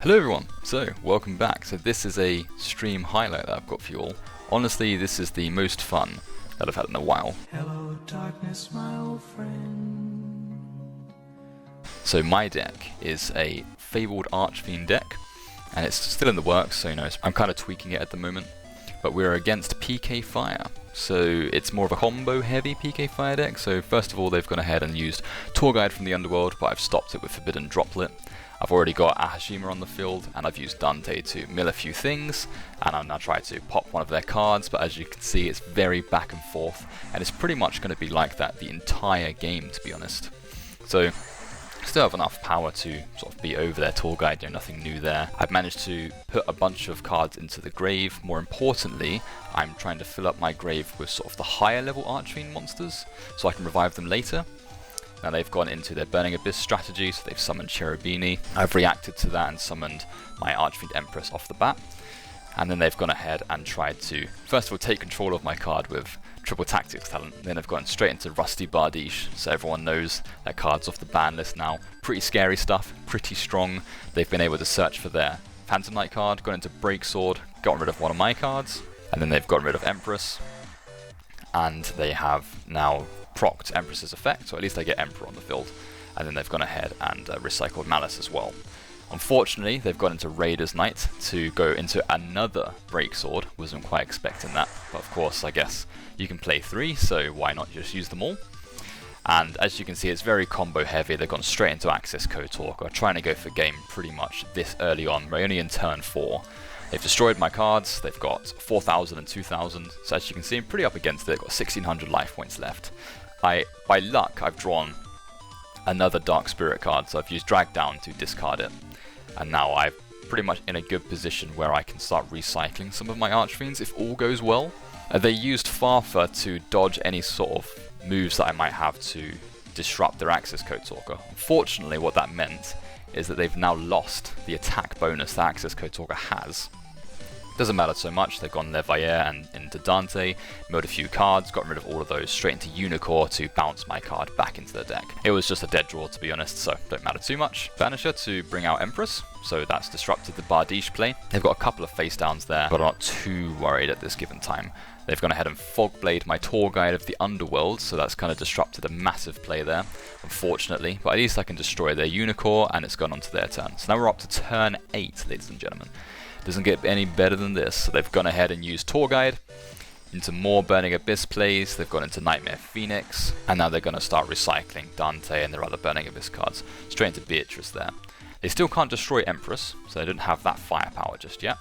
Hello everyone, so welcome back. So this is a stream highlight that I've got for you all. Honestly, this is the most fun that I've had in a while. Hello darkness, my old friend. So my deck is a Fabled Archfiend deck, and it's still in the works, so I'm kind of tweaking it at the moment. But we're against PK Fire, so it's more of a combo heavy PK Fire deck. So first of all, they've gone ahead and used Tour Guide from the Underworld, but I've stopped it with Forbidden Droplet. I've already got Ahashima on the field, and I've used Dante to mill a few things, and I'm now trying to pop one of their cards, but as you can see, it's very back and forth, and it's pretty much going to be like that the entire game, to be honest. So, still have enough power to sort of be over their tour guide, nothing new there. I've managed to put a bunch of cards into the grave. More importantly, I'm trying to fill up my grave with sort of the higher level Archfiend monsters, so I can revive them later. Now they've gone into their Burning Abyss strategy, so they've summoned Cherubini. I've reacted to that and summoned my Archfiend Empress off the bat. And then they've gone ahead and tried to, first of all, take control of my card with Triple Tactics talent. Then they've gone straight into Rusty Bardiche, so everyone knows that card's off the ban list now. Pretty scary stuff, pretty strong. They've been able to search for their Phantom Knight card, gone into Breaksword, gotten rid of one of my cards, and then they've gotten rid of Empress. And they have now procced Empress's effect, so at least I get Emperor on the field, and then they've gone ahead and recycled Malice as well. Unfortunately, they've gone into Raider's Knight to go into another Breaksword. Wasn't quite expecting that, but of course, I guess you can play 3, so why not just use them all? And as you can see, it's very combo heavy. They've gone straight into Access Kotorka, trying to go for game pretty much this early on. We're only in turn 4. They've destroyed my cards. They've got 4,000 and 2,000, so as you can see, I'm pretty up against it. They've got 1,600 life points left. By luck, I've drawn another Dark Spirit card, so I've used Drag Down to discard it. And now I'm pretty much in a good position where I can start recycling some of my Archfiends if all goes well. They used Farfa to dodge any sort of moves that I might have to disrupt their Access Kotorka. Unfortunately, what that meant is that they've now lost the attack bonus that Access Kotorka has. Doesn't matter so much, they've gone Levayer and into Dante, milled a few cards, gotten rid of all of those, straight into Yugioh to bounce my card back into the deck. It was just a dead draw, to be honest, so don't matter too much. Vanisher to bring out Empress, so that's disrupted the Bardiche play. They've got a couple of face downs there, but I'm not too worried at this given time. They've gone ahead and Fogblade my tour guide of the Underworld, so that's kind of disrupted a massive play there, unfortunately, but at least I can destroy their Yugioh and it's gone on to their turn. So now we're up to turn 8, ladies and gentlemen. Doesn't get any better than this. So they've gone ahead and used Tour Guide into more Burning Abyss plays. They've gone into Nightmare Phoenix, and now they're going to start recycling Dante and their other Burning Abyss cards straight into Beatrice there. They still can't destroy Empress, so they don't have that firepower just yet,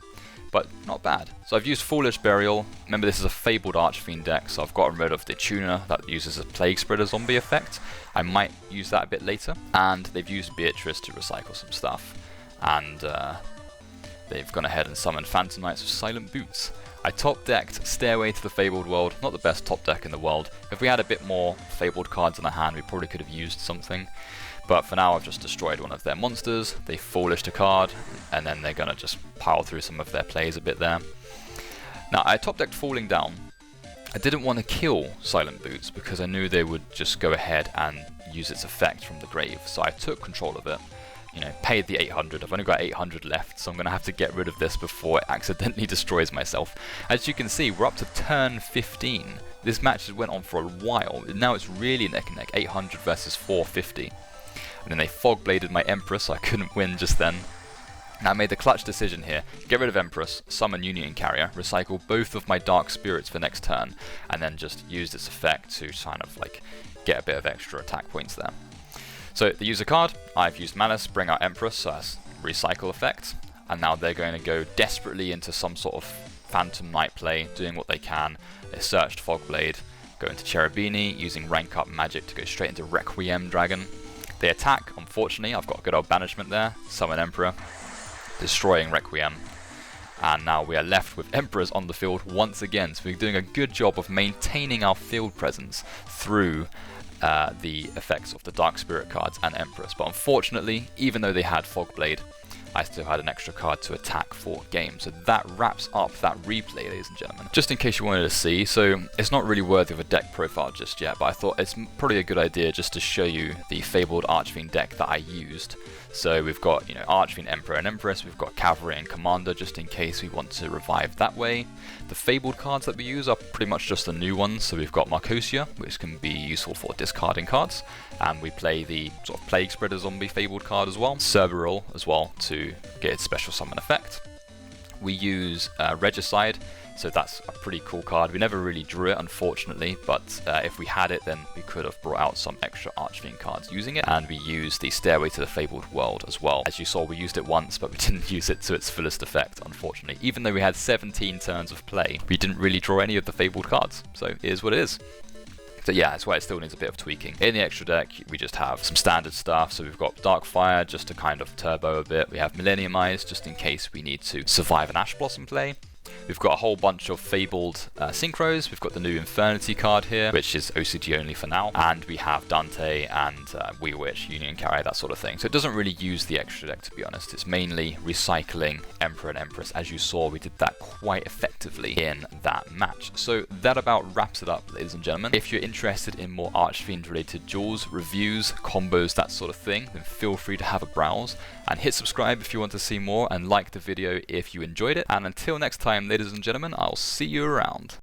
but not bad. So I've used Foolish Burial. Remember, this is a Fabled Archfiend deck, so I've gotten rid of the tuner that uses a Plague Spreader zombie effect. I might use that a bit later, and they've used Beatrice to recycle some stuff, and they've gone ahead and summoned Phantom Knights with Silent Boots. I top-decked Stairway to the Fabled World, not the best top deck in the world. If we had a bit more Fabled cards in the hand, we probably could have used something. But for now, I've just destroyed one of their monsters. They Foolished a card, and then they're going to just pile through some of their plays a bit there. Now, I top-decked Falling Down. I didn't want to kill Silent Boots because I knew they would just go ahead and use its effect from the grave. So I took control of it. Paid the 800. I've only got 800 left, so I'm going to have to get rid of this before it accidentally destroys myself. As you can see, we're up to turn 15. This match has went on for a while. Now it's really neck and neck, 800 versus 450. And then they Fogbladed my Empress, so I couldn't win just then. Now I made the clutch decision here. Get rid of Empress, summon Union Carrier, recycle both of my Dark Spirits for next turn, and then just use this effect to kind of like get a bit of extra attack points there. So they use a card, I've used Malice, bring out Empress, so that's recycle effect, and now they're going to go desperately into some sort of Phantom Knight play, doing what they can. They searched Fogblade, go into Cherubini, using rank up magic to go straight into Requiem Dragon. They attack, unfortunately, I've got a good old banishment there, summon Emperor, destroying Requiem, and now we are left with Emperors on the field once again, so we're doing a good job of maintaining our field presence through the effects of the Dark Spirit cards and Empress. But unfortunately, even though they had Fogblade, I still had an extra card to attack for game. So that wraps up that replay, ladies and gentlemen. Just in case you wanted to see, so it's not really worthy of a deck profile just yet, but I thought it's probably a good idea just to show you the Fabled Archfiend deck that I used. So we've got, Archfiend Emperor and Empress, we've got Cavalry and Commander just in case we want to revive that way. The Fabled cards that we use are pretty much just the new ones, so we've got Marcosia, which can be useful for discarding cards, and we play the sort of Plague Spreader Zombie Fabled card as well, Cerberil as well to get its special summon effect. We use Regicide, so that's a pretty cool card. We never really drew it, unfortunately, but if we had it, then we could have brought out some extra Archfiend cards using it. And we use the Stairway to the Fabled World as well. As you saw, we used it once, but we didn't use it to its fullest effect, unfortunately. Even though we had 17 turns of play, we didn't really draw any of the Fabled cards. So it is what it is. So yeah, that's why it still needs a bit of tweaking. In the extra deck, we just have some standard stuff. So we've got Darkfire just to kind of turbo a bit. We have Millennium Eyes just in case we need to survive an Ash Blossom play. We've got a whole bunch of Fabled Synchros. We've got the new Infernity card here, which is OCG only for now. And we have Dante and Wee Witch, Union Carry, that sort of thing. So it doesn't really use the extra deck, to be honest. It's mainly recycling Emperor and Empress. As you saw, we did that quite effectively in that match. So that about wraps it up, ladies and gentlemen. If you're interested in more Archfiend related duels, reviews, combos, that sort of thing, then feel free to have a browse. And hit subscribe if you want to see more, and like the video if you enjoyed it. And until next time, ladies and gentlemen, I'll see you around.